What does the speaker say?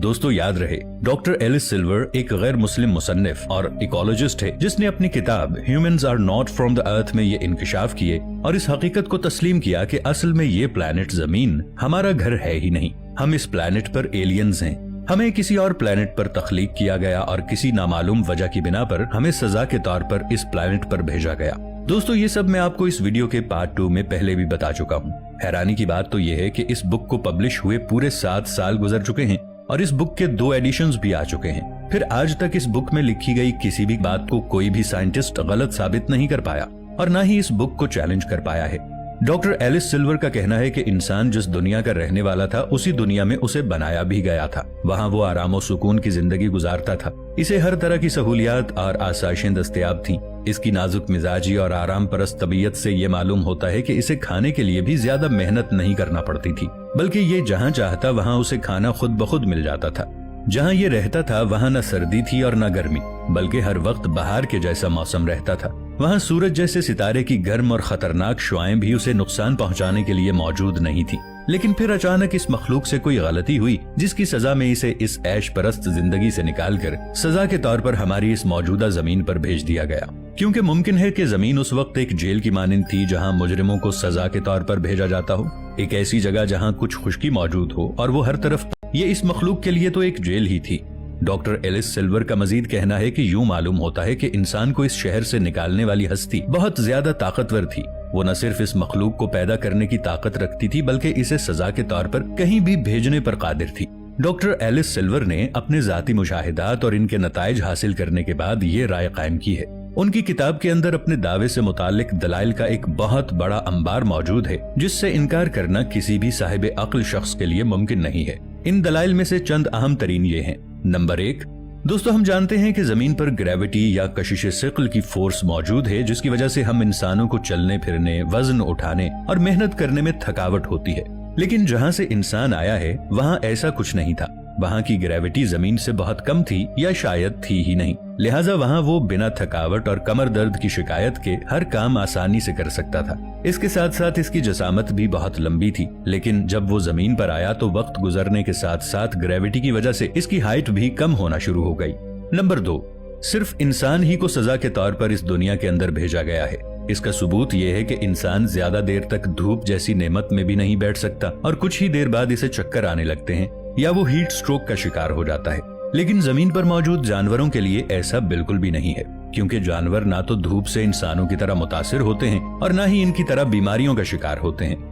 दोस्तों याद रहे, डॉक्टर एलिस सिल्वर एक गैर मुस्लिम मुसन्निफ और इकोलॉजिस्ट है जिसने अपनी किताब humans are not from the earth में ये इंकशाफ किए और इस हकीकत को तस्लीम किया कि असल में ये प्लैनेट जमीन हमारा घर है ही नहीं, हम इस प्लैनेट पर एलियंस हैं। हमें किसी और प्लैनेट पर तख्लीक किया गया और किसी नामालूम वजह की बिना पर हमें सजा के तौर पर इस प्लैनेट पर भेजा गया। दोस्तों ये सब मैं आपको इस वीडियो के पार्ट 2 में पहले भी बता चुका हूँ। हैरानी की बात तो ये है कि इस बुक को पब्लिश हुए पूरे 7 साल गुजर चुके हैं और इस बुक के 2 एडिशंस भी आ चुके हैं। फिर आज तक इस बुक में लिखी गई किसी भी बात को कोई भी साइंटिस्ट गलत साबित नहीं कर पाया और न ही इस बुक को चैलेंज कर पाया है। डॉक्टर एलिस सिल्वर का कहना है कि इंसान जिस दुनिया का रहने वाला था उसी दुनिया में उसे बनाया भी गया था। वहाँ वो आराम और सुकून की जिंदगी गुजारता था। इसे हर तरह की सहूलियात और आसाइशें दस्तयाब थीं। इसकी नाजुक मिजाजी और आराम परस्त तबीयत से ये मालूम होता है कि इसे खाने के लिए भी ज्यादा मेहनत नहीं करना पड़ती थी, बल्कि ये जहाँ चाहता वहाँ उसे खाना खुद ब खुद मिल जाता था। जहाँ ये रहता था वहाँ न सर्दी थी और न गर्मी, बल्कि हर वक्त बहार के जैसा मौसम रहता था। वहाँ सूरज जैसे सितारे की गर्म और खतरनाक शुआएं भी उसे नुकसान पहुँचाने के लिए मौजूद नहीं थी। लेकिन फिर अचानक इस मखलूक से कोई गलती हुई जिसकी सजा में इसे इस ऐश परस्त जिंदगी से निकालकर सजा के तौर पर हमारी इस मौजूदा जमीन पर भेज दिया गया। क्योंकि मुमकिन है कि जमीन उस वक्त एक जेल की मानिंद थी जहाँ मुजरिमों को सजा के तौर पर भेजा जाता हो, एक ऐसी जगह जहाँ कुछ खुशकी मौजूद हो और वो हर तरफ। ये इस मखलूक के लिए तो एक जेल ही थी। डॉक्टर एलिस सिल्वर का मजीद कहना है कि यूं मालूम होता है कि इंसान को इस शहर से निकालने वाली हस्ती बहुत ज्यादा ताकतवर थी। वो न सिर्फ इस मखलूक को पैदा करने की ताकत रखती थी बल्कि इसे सजा के तौर पर कहीं भी भेजने पर कादिर थी। डॉक्टर एलिस सिल्वर ने अपने जाती मुशाहिदात और इनके नताइज हासिल करने के बाद ये राय कायम की है। उनकी किताब के अंदर अपने दावे से मुतालिक दलाइल का एक बहुत बड़ा अंबार मौजूद है जिससे इनकार करना किसी भी साहिब अक्ल शख्स के लिए मुमकिन नहीं है। इन दलाइल में से चंद अहम तरीन ये हैं। नंबर 1, दोस्तों हम जानते हैं कि जमीन पर ग्रेविटी या कशिश सिक्ल की फोर्स मौजूद है जिसकी वजह से हम इंसानों को चलने फिरने, वजन उठाने और मेहनत करने में थकावट होती है। लेकिन जहाँ से इंसान आया है वहाँ ऐसा कुछ नहीं था। वहाँ की ग्रेविटी जमीन से बहुत कम थी या शायद थी ही नहीं, लिहाजा वहाँ वो बिना थकावट और कमर दर्द की शिकायत के हर काम आसानी से कर सकता था। इसके साथ साथ इसकी जसामत भी बहुत लंबी थी, लेकिन जब वो जमीन पर आया तो वक्त गुजरने के साथ साथ ग्रेविटी की वजह से इसकी हाइट भी कम होना शुरू हो गई। नंबर 2, सिर्फ इंसान ही को सजा के तौर पर इस दुनिया के अंदर भेजा गया है। इसका सबूत यह है कि इंसान ज्यादा देर तक धूप जैसी नेमत में भी नहीं बैठ सकता और कुछ ही देर बाद इसे चक्कर आने लगते हैं या वो हीट स्ट्रोक का शिकार हो जाता है। लेकिन जमीन पर मौजूद जानवरों के लिए ऐसा बिल्कुल भी नहीं है, क्योंकि जानवर ना तो धूप से इंसानों की तरह मुतासिर होते हैं और ना ही इनकी तरह बीमारियों का शिकार होते हैं।